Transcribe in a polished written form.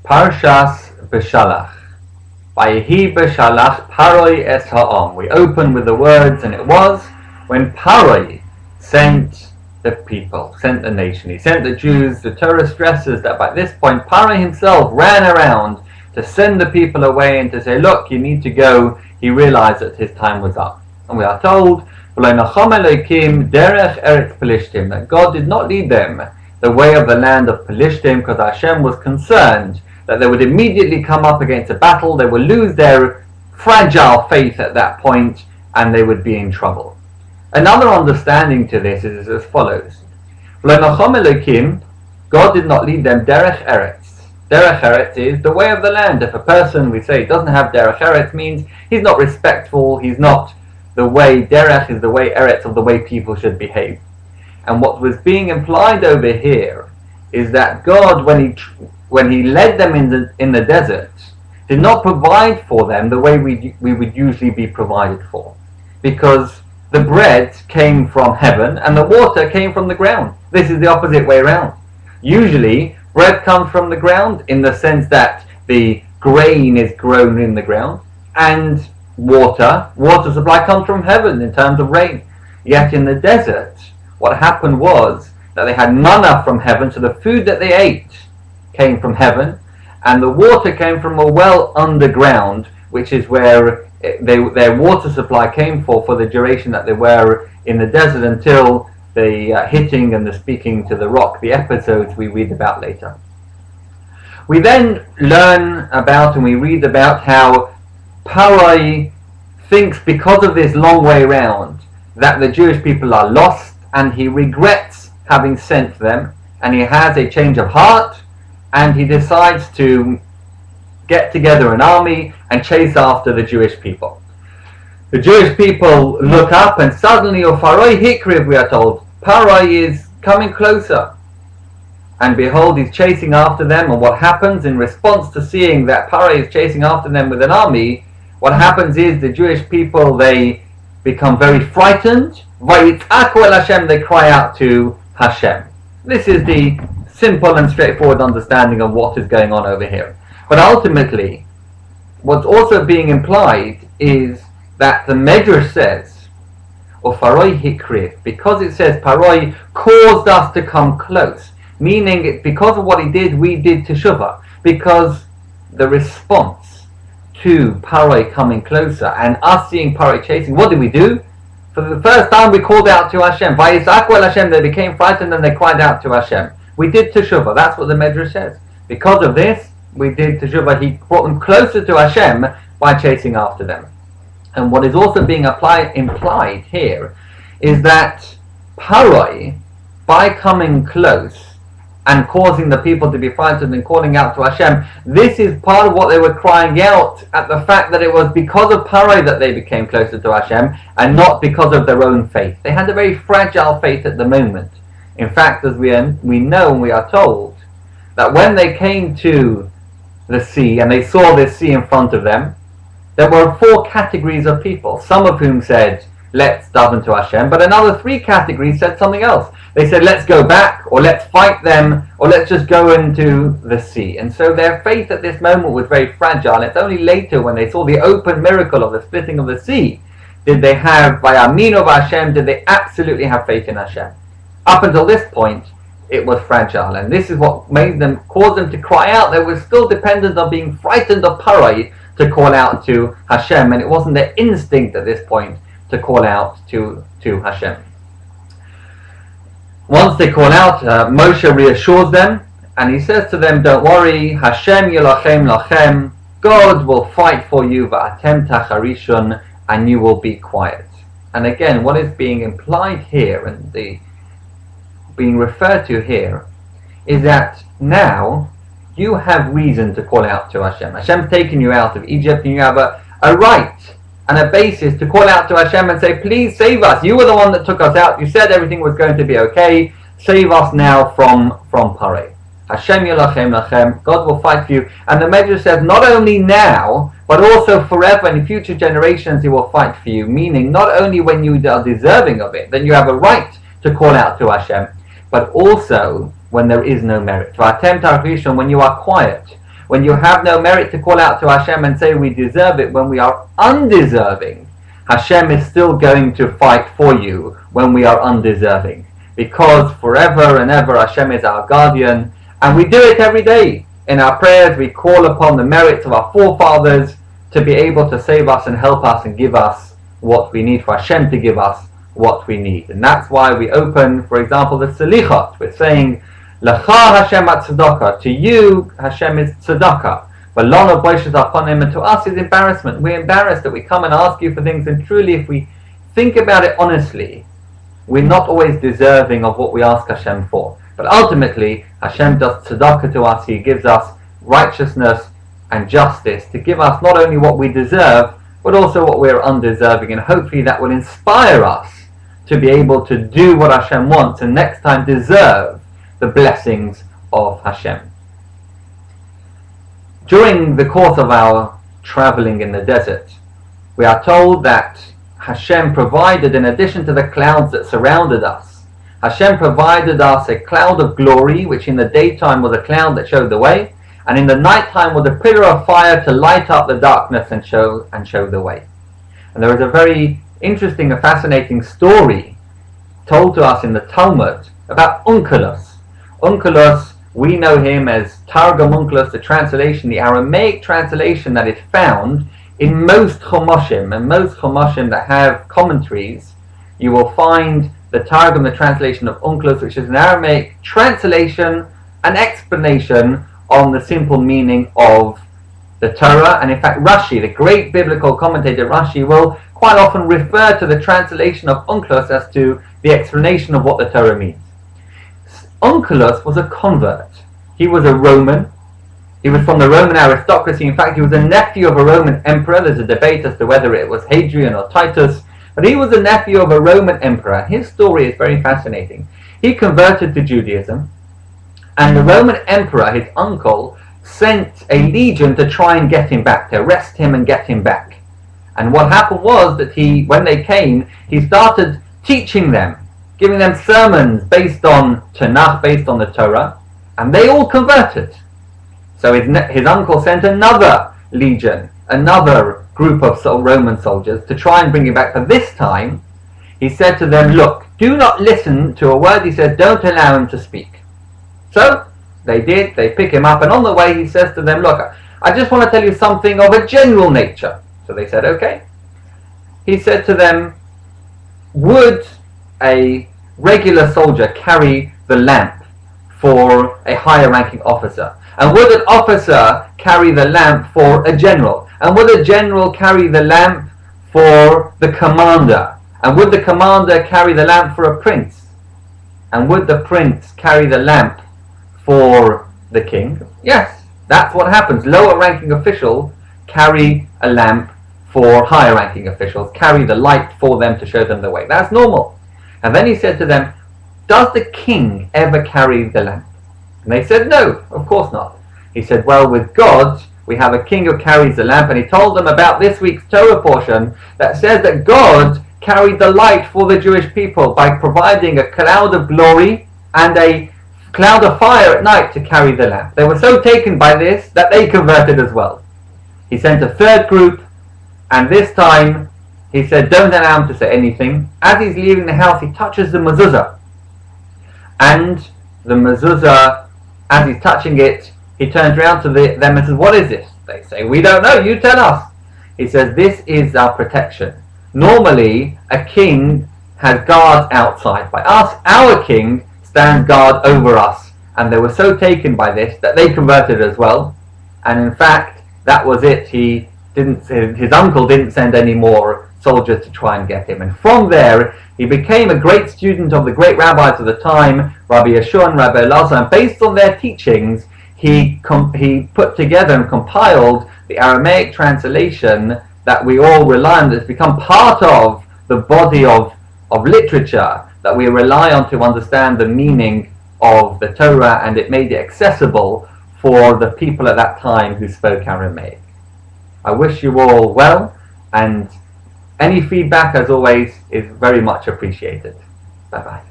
Parshat Beshalach. Vayehi Beshalach Paroi es ha'am. We open with the words, and it was when Paroi sent the people, sent the nation. He sent the Jews. The Torah stresses that by this point Paroi himself ran around to send the people away and to say, look, you need to go. He realized that his time was up. And we are told that God did not lead them the way of the land of Pelishtim, because Hashem was concerned that they would immediately come up against a battle, they would lose their fragile faith at that point, and they would be in trouble. Another understanding to this is as follows. God did not lead them derech eretz. Derech eretz is the way of the land. If a person, we say, doesn't have derech eretz, means he's not respectful, he's not the way. Derech is the way eretz, of the way people should behave. And what was being implied over here is that God, when he led them in the desert, did not provide for them the way we would usually be provided for, because the bread came from heaven and the water came from the ground. This is the opposite way around. Usually bread comes from the ground in the sense that the grain is grown in the ground, and water supply comes from heaven in terms of rain. Yet in the desert, what happened was that they had manna from heaven, so the food that they ate came from heaven, and the water came from a well underground, which is where their water supply came for the duration that they were in the desert, until the hitting and the speaking to the rock, the episodes we read about later. We then learn about and we read about how Paroi thinks, because of this long way round, that the Jewish people are lost, and he regrets having sent them, and he has a change of heart, and he decides to get together an army and chase after the Jewish people. The Jewish people look up, and suddenly, Paroi hikriv, we are told, Paroi is coming closer. And behold, he's chasing after them, and what happens in response to seeing that Paroi is chasing after them with an army, what happens is the Jewish people, they become very frightened. Vayitzaku el Hashem, they cry out to Hashem. This is the simple and straightforward understanding of what is going on over here. But ultimately, what's also being implied is that the Medrash says, or Paroi hikriv, because it says Paroi caused us to come close, meaning because of what he did, we did teshuvah, because the response to Paroi coming closer and us seeing Paroi chasing, what did we do? For the first time we called out to Hashem. Vayisaku el Hashem, they became frightened and they cried out to Hashem. We did teshuvah. That's what the Medrash says. Because of this, we did teshuvah. He brought them closer to Hashem by chasing after them. And what is also being implied here is that Paroi, by coming close and causing the people to be frightened and calling out to Hashem, this is part of what they were crying out at, the fact that it was because of Paroi that they became closer to Hashem, and not because of their own faith. They had a very fragile faith at the moment. In fact, as we know and we are told, that when they came to the sea and they saw this sea in front of them, there were 4 categories of people, some of whom said, let's daven to Hashem, but another 3 categories said something else. They said, let's go back, or let's fight them, or let's just go into the sea. And so their faith at this moment was very fragile. It's only later, when they saw the open miracle of the splitting of the sea, did they have, by Amin of Hashem, did they absolutely have faith in Hashem. Up until this point, it was fragile, and this is what caused them to cry out. They were still dependent on being frightened of Paroi to call out to Hashem, and it wasn't their instinct at this point to call out to Hashem. Once they call out, Moshe reassures them, and he says to them, don't worry, Hashem yilachem lachem, God will fight for you, va'atem tacharishon, and you will be quiet. And again, what is being implied here, and being referred to here, is that now you have reason to call out to Hashem. Hashem's taken you out of Egypt, and you have a right and a basis to call out to Hashem and say, please save us. You were the one that took us out. You said everything was going to be okay. Save us now from Paroi. Hashem yilachem lachem. God will fight for you. And the Medrash says, not only now, but also forever, in future generations he will fight for you. Meaning, not only when you are deserving of it, then you have a right to call out to Hashem, but also when there is no merit. When you are quiet, when you have no merit to call out to Hashem and say we deserve it when we are undeserving, Hashem is still going to fight for you when we are undeserving. Because forever and ever Hashem is our guardian, and we do it every day. In our prayers we call upon the merits of our forefathers to be able to save us and help us and give us what we need, for Hashem to give us what we need. And that's why we open, for example, the Selichot. We're saying, Lecha Hashem at tzedakah. To you, Hashem is tzedakah. But Lana Boishes Aponim, and to us is embarrassment. We're embarrassed that we come and ask you for things, and truly, if we think about it honestly, we're not always deserving of what we ask Hashem for. But ultimately, Hashem does tzedakah to us. He gives us righteousness and justice to give us not only what we deserve, but also what we're undeserving. And hopefully that will inspire us to be able to do what Hashem wants, and next time deserve the blessings of Hashem. During the course of our traveling in the desert, we are told that Hashem provided, in addition to the clouds that surrounded us, Hashem provided us a cloud of glory, which in the daytime was a cloud that showed the way, and in the nighttime was a pillar of fire to light up the darkness and show the way. And there is a very interesting and fascinating story told to us in the Talmud about Onkelos. Onkelos, we know him as Targum Onkelos, the translation, the Aramaic translation that is found in most Chumoshim, and most Chumoshim that have commentaries, you will find the Targum, the translation of Onkelos, which is an Aramaic translation, an explanation on the simple meaning of the Torah. And in fact, Rashi, the great biblical commentator Rashi, will quite often refer to the translation of Onkelos as to the explanation of what the Torah means. Onkelos was a convert. He was a Roman. He was from the Roman aristocracy. In fact, he was a nephew of a Roman emperor. There's a debate as to whether it was Hadrian or Titus, but he was a nephew of a Roman emperor. His story is very fascinating. He converted to Judaism, and the Roman emperor, his uncle, sent a legion to try and get him back, to arrest him and get him back. And what happened was that when they came, he started teaching them, giving them sermons based on Tanakh, based on the Torah, and they all converted. So his uncle sent another legion, another group of Roman soldiers to try and bring him back. But this time, he said to them, look, do not listen to a word he says, don't allow him to speak. So they did, they pick him up, and on the way he says to them, look, I just want to tell you something of a general nature. So they said, okay. He said to them, would a regular soldier carry the lamp for a higher ranking officer? And would an officer carry the lamp for a general? And would a general carry the lamp for the commander? And would the commander carry the lamp for a prince? And would the prince carry the lamp for the king? Yes, that's what happens. Lower ranking officials carry a lamp for higher ranking officials, carry the light for them to show them the way. That's normal. And then he said to them, does the king ever carry the lamp? And they said, no, of course not. He said, well, with God, we have a king who carries the lamp. And he told them about this week's Torah portion that says that God carried the light for the Jewish people by providing a cloud of glory and a cloud of fire at night to carry the lamp. They were so taken by this that they converted as well. He sent a third group, and this time he said, don't allow him to say anything. As he's leaving the house, he touches the mezuzah. And the mezuzah, as he's touching it, he turns around to them and says, what is this? They say, we don't know, you tell us. He says, this is our protection. Normally, a king has guards outside. By us, our king stands guard over us. And they were so taken by this that they converted as well. And in fact, that was it. His uncle didn't send any more soldiers to try and get him. And from there, he became a great student of the great rabbis of the time, Rabbi Yeshua and Rabbi Elazar. And based on their teachings, he put together and compiled the Aramaic translation that we all rely on, that's become part of the body of literature that we rely on to understand the meaning of the Torah, and it made it accessible for the people at that time who spoke Aramaic. I wish you all well, and any feedback, as always, is very much appreciated. Bye-bye.